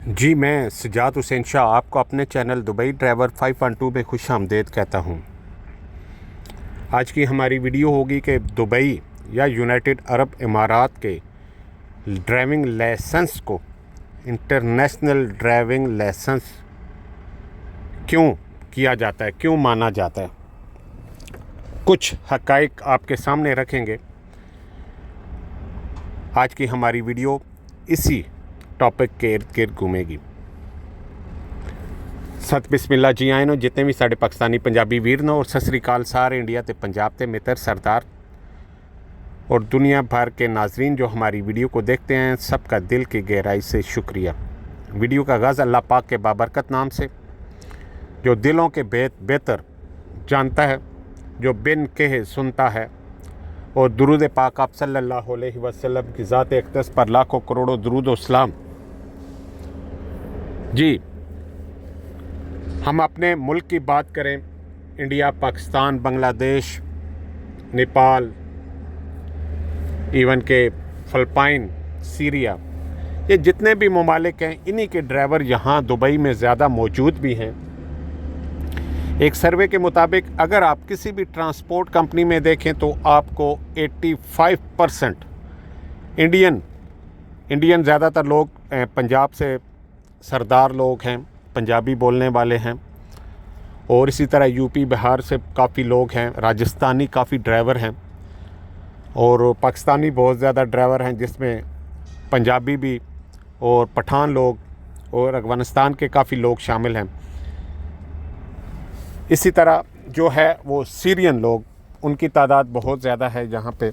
जी, मैं सजाद हुसैन शाह आपको अपने चैनल दुबई ड्राइवर 512 में खुशामदीद कहता हूँ। आज की हमारी वीडियो होगी कि दुबई या यूनाइटेड अरब इमारात के ड्राइविंग लाइसेंस को इंटरनेशनल ड्राइविंग लाइसेंस क्यों किया जाता है, क्यों माना जाता है। कुछ हक़ाइक़ आपके सामने रखेंगे। आज की हमारी वीडियो इसी टॉपिक के इर्द गिर्द घूमेगी। सत बिस्मिल्लाह जी आए नो जितने भी साढ़े पाकिस्तानी पंजाबी वीर नो और सत श्री अकाल सारे इंडिया ते पंजाब ते मित्र सरदार और दुनिया भर के नाजरीन जो हमारी वीडियो को देखते हैं, सबका दिल की गहराई से शुक्रिया। वीडियो का आगाज़ अल्लाह पाक के बाबरकत नाम से, जो दिलों के बेहतर जानता है, जो बिन कहे सुनता है, और दुरूद पाक आप सल्लल्लाहु अलैहि वसल्लम की ज़ात अक़दस पर लाखों करोड़ों दुरूद व सलाम। जी, हम अपने मुल्क की बात करें, इंडिया, पाकिस्तान, बांग्लादेश, नेपाल, इवन के फ़िलिपाइन, सीरिया, ये जितने भी ममालिक हैं, इन्हीं के ड्राइवर यहाँ दुबई में ज़्यादा मौजूद भी हैं। एक सर्वे के मुताबिक अगर आप किसी भी ट्रांसपोर्ट कंपनी में देखें तो आपको 85% इंडियन ज़्यादातर लोग पंजाब से सरदार लोग हैं, पंजाबी बोलने वाले हैं, और इसी तरह यूपी बिहार से काफ़ी लोग हैं, राजस्थानी काफ़ी ड्राइवर हैं, और पाकिस्तानी बहुत ज़्यादा ड्राइवर हैं, जिसमें पंजाबी भी और पठान लोग और अफ़गानिस्तान के काफ़ी लोग शामिल हैं। इसी तरह जो है वो सीरियन लोग, उनकी तादाद बहुत ज़्यादा है यहाँ पे।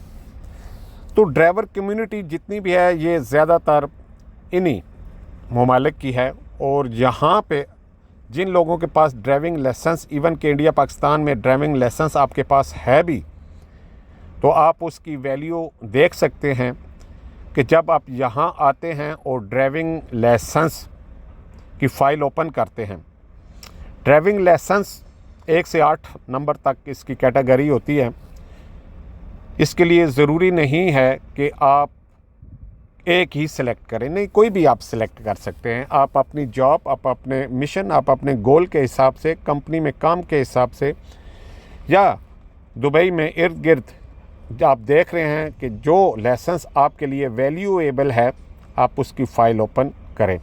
तो ड्राइवर कम्युनिटी जितनी भी है ये ज़्यादातर इन्हीं ममालिक की है। और यहाँ पे जिन लोगों के पास ड्राइविंग लाइसेंस, इवन के इंडिया पाकिस्तान में ड्राइविंग लाइसेंस आपके पास है भी, तो आप उसकी वैल्यू देख सकते हैं कि जब आप यहाँ आते हैं और ड्राइविंग लाइसेंस की फ़ाइल ओपन करते हैं, ड्राइविंग लाइसेंस 1 से 8 नंबर तक इसकी कैटेगरी होती है। इसके लिए ज़रूरी नहीं है कि आप एक ही सिलेक्ट करें, नहीं, कोई भी आप सिलेक्ट कर सकते हैं। आप अपनी जॉब, आप अपने मिशन, आप अपने गोल के हिसाब से, कंपनी में काम के हिसाब से, या दुबई में इर्द गिर्द आप देख रहे हैं कि जो लाइसेंस आपके लिए वैल्यूएबल है, आप उसकी फ़ाइल ओपन करें।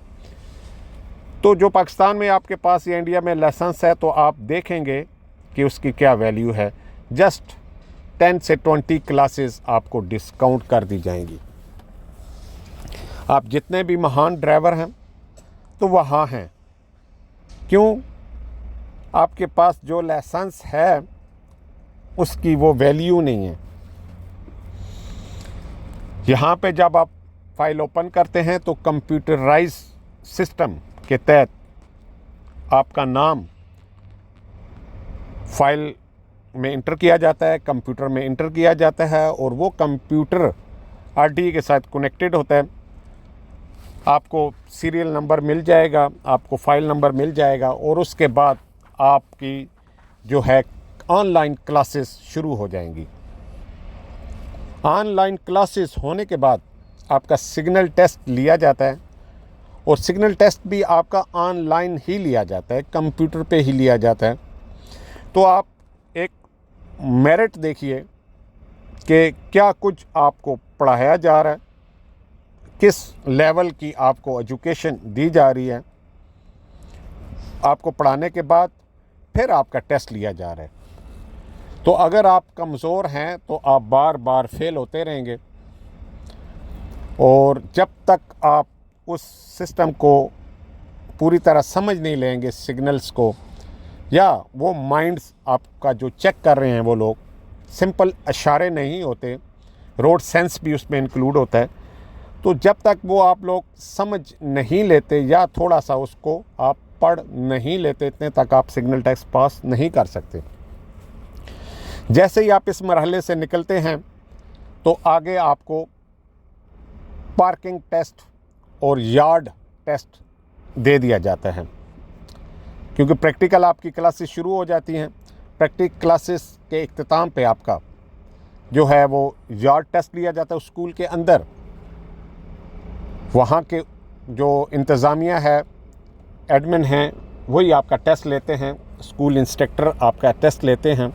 तो जो पाकिस्तान में आपके पास या इंडिया में लाइसेंस है, तो आप देखेंगे कि उसकी क्या वैल्यू है। जस्ट 10 से 20 क्लासेस आपको डिस्काउंट कर दी जाएंगी। आप जितने भी महान ड्राइवर हैं तो वहाँ हैं। क्यों? आपके पास जो लाइसेंस है उसकी वो वैल्यू नहीं है। यहाँ पे जब आप फाइल ओपन करते हैं तो कंप्यूटराइज सिस्टम के तहत आपका नाम फाइल में इंटर किया जाता है, कंप्यूटर में इंटर किया जाता है, और वो कंप्यूटर आरटीई के साथ कनेक्टेड होता है। आपको सीरियल नंबर मिल जाएगा, आपको फ़ाइल नंबर मिल जाएगा, और उसके बाद आपकी जो है ऑनलाइन क्लासेस शुरू हो जाएंगी। ऑनलाइन क्लासेस होने के बाद आपका सिग्नल टेस्ट लिया जाता है, और सिग्नल टेस्ट भी आपका ऑनलाइन ही लिया जाता है, कंप्यूटर पे ही लिया जाता है। तो आप एक मेरिट देखिए कि क्या कुछ आपको पढ़ाया जा रहा है, किस लेवल की आपको एजुकेशन दी जा रही है। आपको पढ़ाने के बाद फिर आपका टेस्ट लिया जा रहा है। तो अगर आप कमज़ोर हैं तो आप बार बार फेल होते रहेंगे, और जब तक आप उस सिस्टम को पूरी तरह समझ नहीं लेंगे, सिग्नल्स को, या वो माइंड्स आपका जो चेक कर रहे हैं वो लोग सिंपल इशारे नहीं होते, रोड सेंस भी उसमें इंक्लूड होता है। तो जब तक वो आप लोग समझ नहीं लेते या थोड़ा सा उसको आप पढ़ नहीं लेते, इतने तक आप सिग्नल टेस्ट पास नहीं कर सकते। जैसे ही आप इस मरहले से निकलते हैं तो आगे आपको पार्किंग टेस्ट और यार्ड टेस्ट दे दिया जाता है, क्योंकि प्रैक्टिकल आपकी क्लासेस शुरू हो जाती हैं। प्रैक्टिकल क्लासेस के इख्तिताम पे आपका जो है वो यार्ड टेस्ट लिया जाता है। स्कूल के अंदर वहाँ के जो इंतज़ामिया है, एडमिन हैं, वही आपका टेस्ट लेते हैं। स्कूल इंस्ट्रक्टर आपका टेस्ट लेते हैं।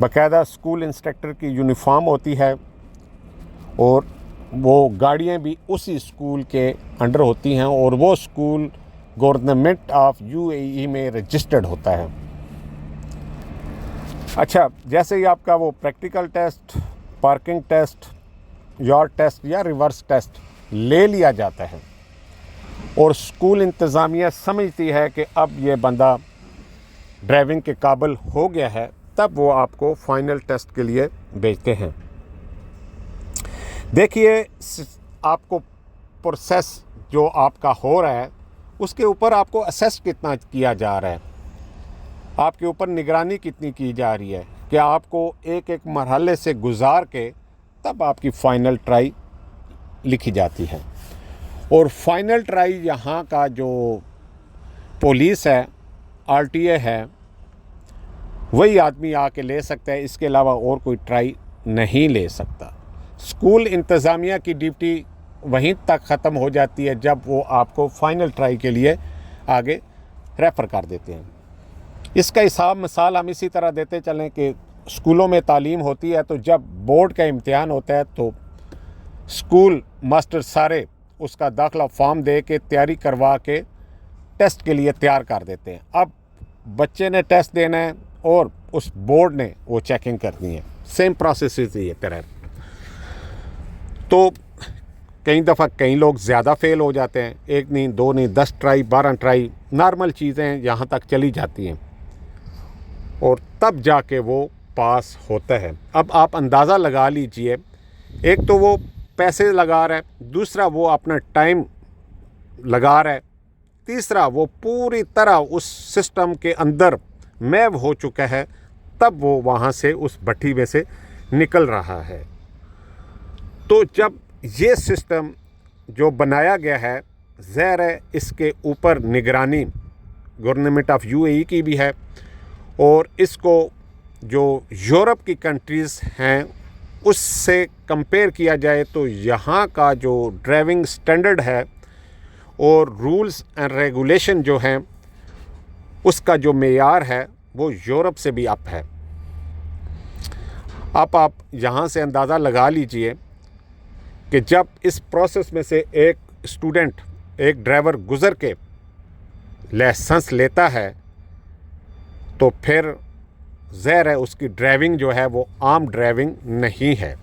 बाकायदा स्कूल इंस्ट्रक्टर की यूनिफॉर्म होती है और वो गाड़ियाँ भी उसी स्कूल के अंडर होती हैं और वो स्कूल गवर्नमेंट ऑफ यूएई में रजिस्टर्ड होता है। अच्छा, जैसे ही आपका वो practical test, parking test, yard test या रिवर्स टेस्ट ले लिया जाता है और स्कूल इंतज़ामिया समझती है कि अब ये बंदा ड्राइविंग के काबिल हो गया है, तब वो आपको फाइनल टेस्ट के लिए भेजते हैं। देखिए, आपको प्रोसेस जो आपका हो रहा है उसके ऊपर आपको असेस कितना किया जा रहा है, आपके ऊपर निगरानी कितनी की जा रही है कि आपको एक एक मरहले से गुजार के तब आपकी फ़ाइनल ट्राई लिखी जाती है। और फाइनल ट्राई यहाँ का जो पुलिस है, आरटीए है, वही आदमी आके ले सकता है, इसके अलावा और कोई ट्राई नहीं ले सकता। स्कूल इंतज़ामिया की ड्यूटी वहीं तक ख़त्म हो जाती है जब वो आपको फ़ाइनल ट्राई के लिए आगे रेफ़र कर देते हैं। इसका हिसाब मिसाल हम इसी तरह देते चलें कि स्कूलों में तालीम होती है तो जब बोर्ड का इम्तिहान होता है तो स्कूल मास्टर सारे उसका दाखिला फॉर्म दे के तैयारी करवा के टेस्ट के लिए तैयार कर देते हैं। अब बच्चे ने टेस्ट देना है और उस बोर्ड ने वो चेकिंग करनी है। सेम प्रोसेस ये तरह। तो कई दफ़ा कई लोग ज़्यादा फेल हो जाते हैं, एक नहीं, दो नहीं, 10 ट्राई, 12 ट्राई, नॉर्मल चीज़ें यहाँ तक चली जाती हैं और तब जाके वो पास होता है। अब आप अंदाज़ा लगा लीजिए, एक तो वो पैसे लगा रहा है, दूसरा वो अपना टाइम लगा रहा है, तीसरा वो पूरी तरह उस सिस्टम के अंदर मैव हो चुका है, तब वो वहाँ से उस भट्टी में से निकल रहा है। तो जब ये सिस्टम जो बनाया गया है, ज़ाहिर है इसके ऊपर निगरानी गवर्नमेंट ऑफ यूएई की भी है और इसको जो यूरोप की कंट्रीज़ हैं उससे कंपेयर किया जाए तो यहाँ का जो ड्राइविंग स्टैंडर्ड है और रूल्स एंड रेगुलेशन जो हैं उसका जो मेयार है वो यूरोप से भी अप है। अब आप यहाँ से अंदाज़ा लगा लीजिए कि जब इस प्रोसेस में से एक स्टूडेंट, एक ड्राइवर गुज़र के लाइसेंस लेता है तो फिर ज़ाहिर है उसकी ड्राइविंग जो है वो आम ड्राइविंग नहीं है,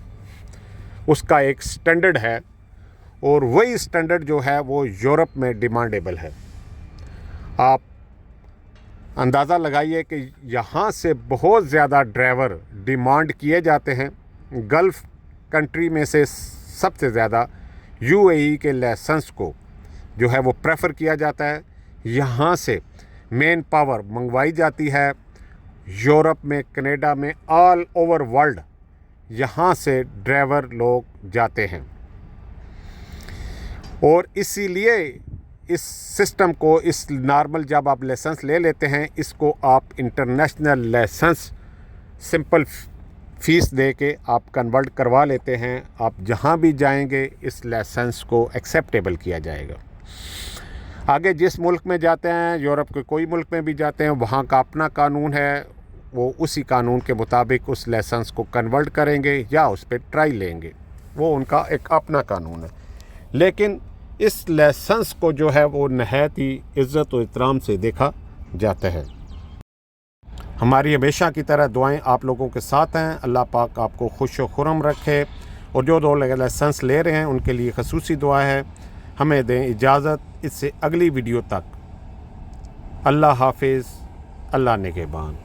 उसका एक स्टैंडर्ड है और वही स्टैंडर्ड जो है वो यूरोप में डिमांडेबल है। आप अंदाज़ा लगाइए कि यहाँ से बहुत ज़्यादा ड्राइवर डिमांड किए जाते हैं। गल्फ़ कंट्री में से सबसे ज़्यादा यूएई के लाइसेंस को जो है वो प्रेफर किया जाता है। यहाँ से मेन पावर मंगवाई जाती है यूरोप में, कनाडा में, ऑल ओवर वर्ल्ड यहाँ से ड्राइवर लोग जाते हैं और इसीलिए इस सिस्टम को, इस नॉर्मल जब आप लाइसेंस ले लेते हैं, इसको आप इंटरनेशनल लाइसेंस सिंपल फ़ीस दे के आप कन्वर्ट करवा लेते हैं। आप जहाँ भी जाएंगे इस लाइसेंस को एक्सेप्टेबल किया जाएगा। आगे जिस मुल्क में जाते हैं, यूरोप के कोई मुल्क में भी जाते हैं, वहाँ का अपना कानून है, वो उसी कानून के मुताबिक उस लाइसेंस को कन्वर्ट करेंगे या उस पर ट्राई लेंगे, वो उनका एक अपना कानून है। लेकिन इस लाइसेंस को जो है वो नहायत ही इज़्ज़त और एहतराम से देखा जाता है। हमारी हमेशा की तरह दुआएं आप लोगों के साथ हैं। अल्लाह पाक आपको खुश व खुर्रम रखे और जो दो लाइसेंस ले रहे हैं उनके लिए ख़ुसूसी दुआ है। हमें दें इजाज़त, इससे अगली वीडियो तक। अल्लाह हाफिज़, अल्लाह निगहबान।